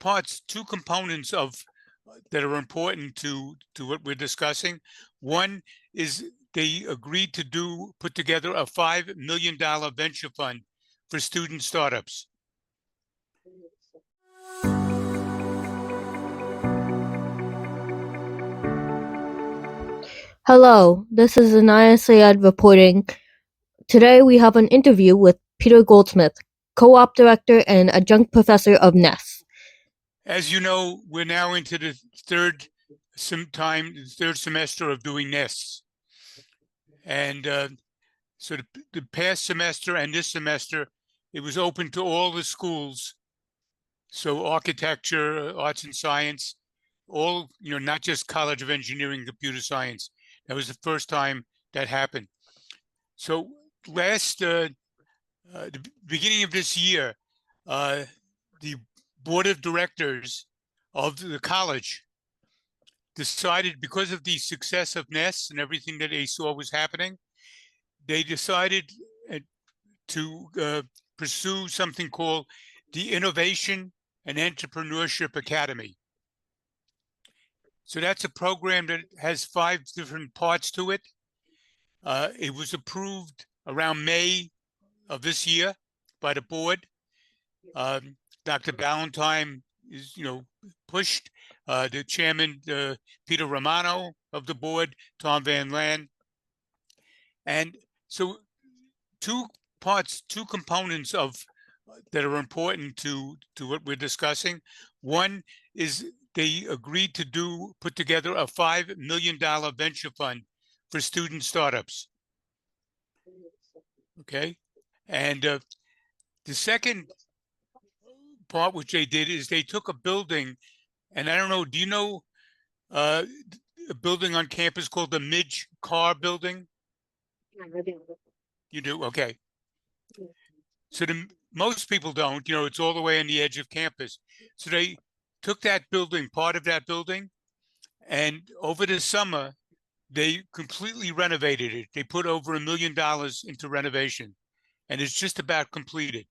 two components of that are important to what we're discussing. One is they agreed to put together a $5 million venture fund for student startups. Hello, this is Inaya Syed reporting. Today we have an interview with Peter Goldsmith, co-op director and adjunct professor of NESTS. As you know, we're now into the third semester of doing NESTS. And so the past semester and this semester, it was open to all the schools. So architecture, arts and science, all, not just College of Engineering, Computer Science. That was the first time that happened. So the beginning of this year, the board of directors of the college decided, because of the success of NESTS and everything that they saw was happening, they decided to pursue something called the Innovation and Entrepreneurship Academy. So that's a program that has 5 different parts to it. It was approved around May of this year by the board. Dr. Ballantyne is, pushed. The chairman, Peter Romano of the board, Tom Van Lan. And so two components of that are important to what we're discussing. One is they agreed to put together a $5 million venture fund for student startups. Okay. And the second part, which they did, is they took a building, and I don't know, do you know a building on campus called the Midge Carr Building? You do? Okay. So most people don't, it's all the way on the edge of campus. So they took that building, part of that building, and over the summer, they completely renovated it. They put over $1 million into renovation, and it's just about completed.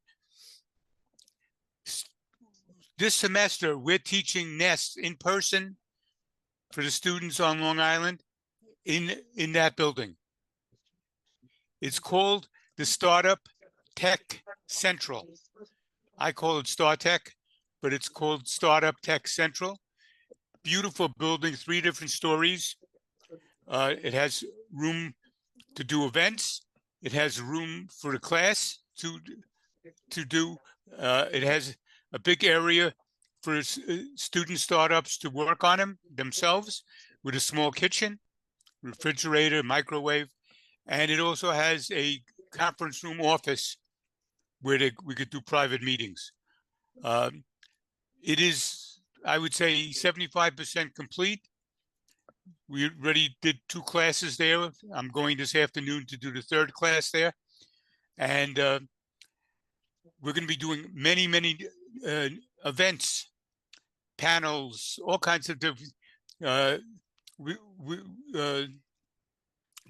This semester, we're teaching NESTS in person for the students on Long Island in that building. It's called the Startup Tech Central. I call it StarTech, but it's called Startup Tech Central. Beautiful building, 3 different stories. It has room to do events. It has room for the class to do. It has a big area for student startups to work on them themselves, with a small kitchen, refrigerator, microwave, and it also has a conference room office where we could do private meetings. It is, I would say, 75% complete. We already did 2 classes there. I'm going this afternoon to do the 3rd class there. And we're going to be doing many, many events, panels, all kinds of different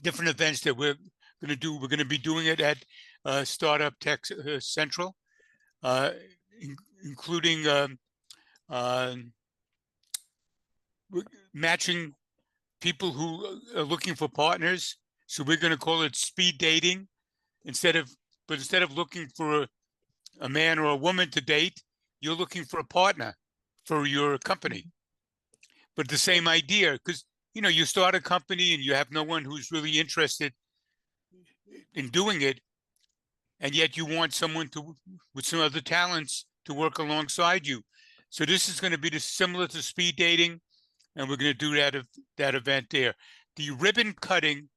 events that we're going to do. We're going to be doing it at Startup Tech Central, including matching people who are looking for partners. So we're going to call it speed dating. Instead of looking for a man or a woman to date, you're looking for a partner for your company. But the same idea, because you start a company and you have no one who's really interested in doing it, and yet you want someone with some other talents to work alongside you. So this is going to be similar to speed dating, and we're going to do that event there. The ribbon cutting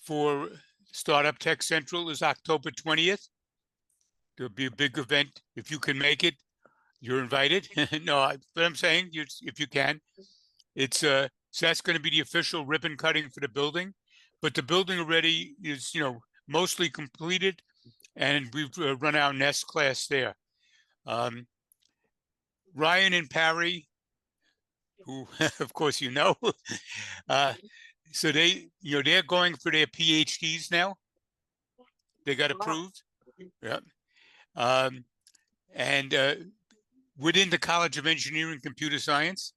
for Startup Tech Central is October 20th. There'll be a big event. If you can make it, you're invited. No, but I'm saying if you can, so that's going to be the official ribbon cutting for the building. But the building already is, mostly completed, and we've run our NESTS class there. Ryan and Parry, who of course so they're going for their PhDs now. They got approved. Yeah. And within the College of Engineering and Computer Science,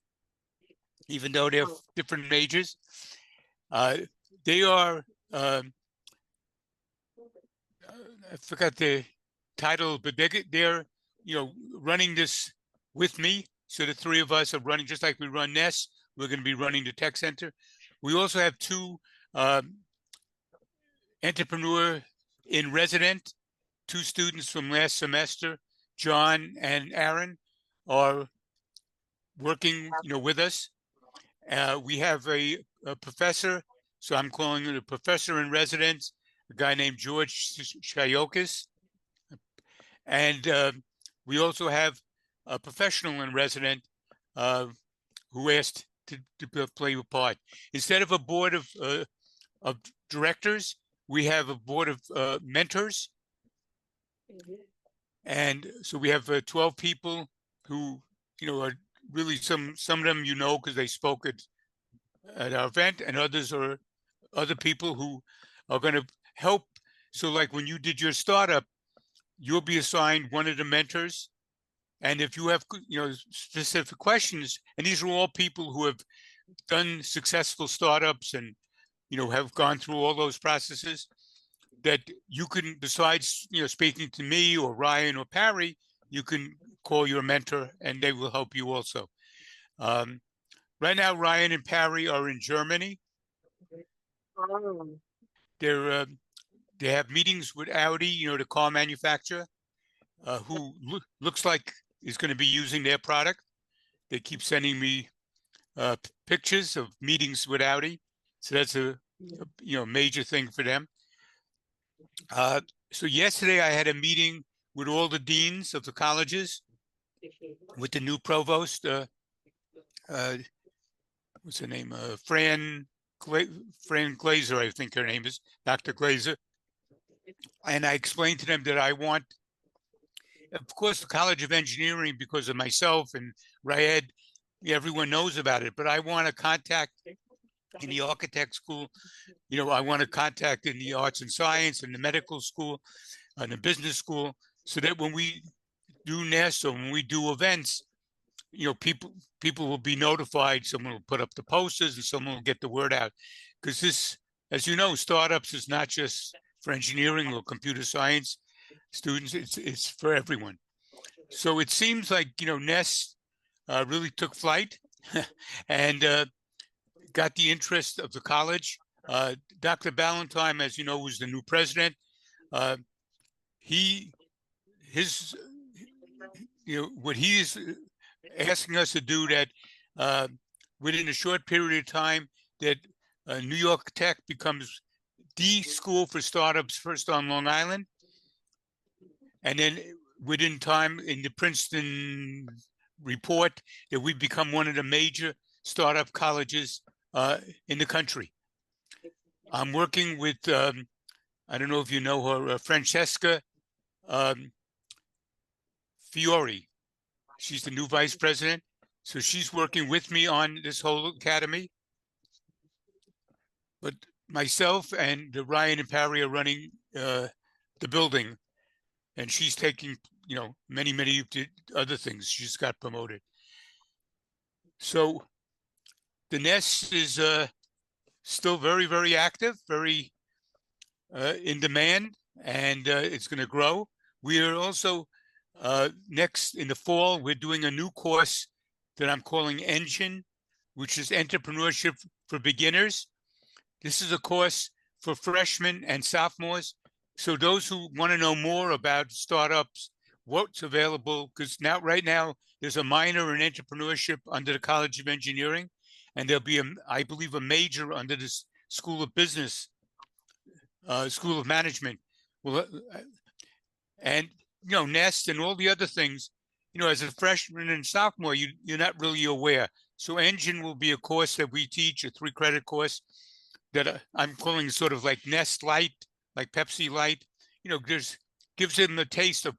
even though they're different majors. They are, I forgot the title, but they're running this with me. So the three of us are running, just like we run NESTS. We're going to be running the tech center. We also have two entrepreneur in resident, two students from last semester, John and Aaron, are working with us. We have a professor, so I'm calling it a professor in residence, a guy named George Shayokis. And we also have a professional in resident who asked to play a part. Instead of a board of directors, we have a board of mentors. And so we have 12 people who, are really some of them, because they spoke at our event, and others are other people who are going to help. So like when you did your startup, you'll be assigned one of the mentors. And if you have, specific questions, and these are all people who have done successful startups and, have gone through all those processes, that you can, besides, speaking to me or Ryan or Parry, you can call your mentor and they will help you also. Right now, Ryan and Parry are in Germany. They have meetings with Audi, the car manufacturer, who looks like is going to be using their product. They keep sending me pictures of meetings with Audi. So that's a major thing for them. So yesterday I had a meeting with all the deans of the colleges, with the new provost, what's her name? Fran Glazer, I think her name is, Dr. Glazer. And I explained to them that I want, of course, the College of Engineering, because of myself and Raed, everyone knows about it, but I want to contact in the architect school, I want to contact in the arts and science and the medical school and the business school, so that when we do NESTS or when we do events, people will be notified. Someone will put up the posters and someone will get the word out. Because this, as you know, startups is not just for engineering or computer science students, it's for everyone. So it seems like, NESTS really took flight and got the interest of the college. Dr. Ballantyne, as you know, was the new president. What he's asking us to do, that within a short period of time, that New York Tech becomes the school for startups first on Long Island. And then within time in the Princeton report, that we become one of the major startup colleges in the country. I'm working with, I don't know if you know her, Francesca Fiore. She's the new vice president. So she's working with me on this whole academy. But myself and Ryan and Parry are running the building. And she's taking, many other things. She's got promoted. So the NESTS is still very, very active, very in demand, and it's going to grow. We are also, next in the fall, we're doing a new course that I'm calling Engine, which is Entrepreneurship for Beginners. This is a course for freshmen and sophomores. So those who want to know more about startups, what's available, because right now, there's a minor in entrepreneurship under the College of Engineering, and there'll be, I believe, a major under the School of Business, School of Management. Well, and NEST and all the other things, as a freshman and sophomore, you're not really aware. So Engine will be a course that we teach, a 3-credit course that I'm calling sort of like NEST Light, like Pepsi Light. Gives them a taste of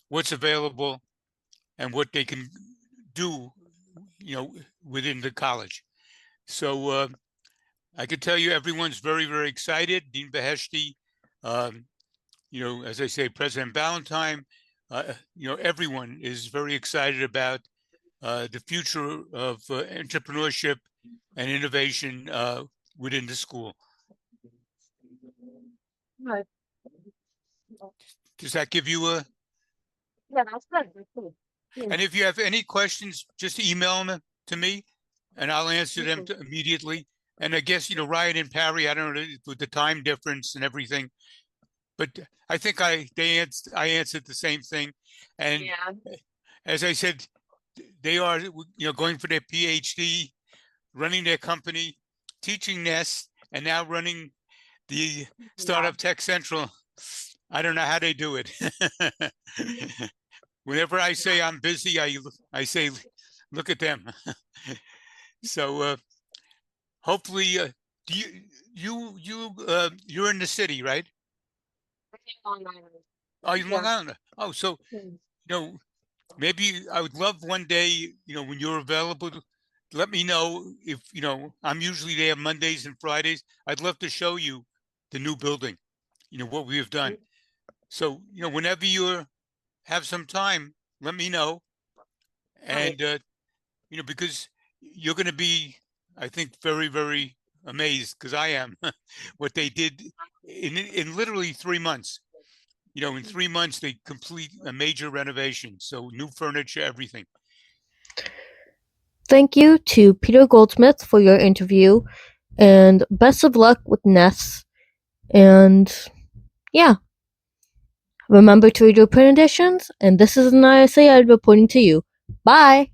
what's available and what they can do, within the college. So I could tell you everyone's very, very excited. Dean Beheshti, as I say, President Ballantyne, everyone is very excited about the future of entrepreneurship and innovation within the school. Right. Does that give you a? Yeah, that's good. And if you have any questions, just email them to me, and I'll answer them immediately. And I guess Ryan and Parry, I don't know with the time difference and everything, but I think I answered the same thing. And Yeah. as I said, they are going for their PhD, running their company, teaching NESTS, and now running the Startup Tech Central. I don't know how they do it. Whenever I say I'm busy, I say, look at them. So hopefully, you're in the city, right? Long Island. Oh, you're in Long Yeah. Island. Oh, so maybe I would love one day, when you're available, let me know if I'm usually there Mondays and Fridays. I'd love to show you the new building, what we have done. So whenever you have some time, let me know. And because you're going to be, I think, very, very amazed, because I am, what they did in literally 3 months. In 3 months they complete a major renovation, so new furniture, everything. Thank you to Peter Goldsmith for your interview, and best of luck with NESTS. And yeah, remember to read your print editions. And this is Inaya Syed reporting to you. Bye.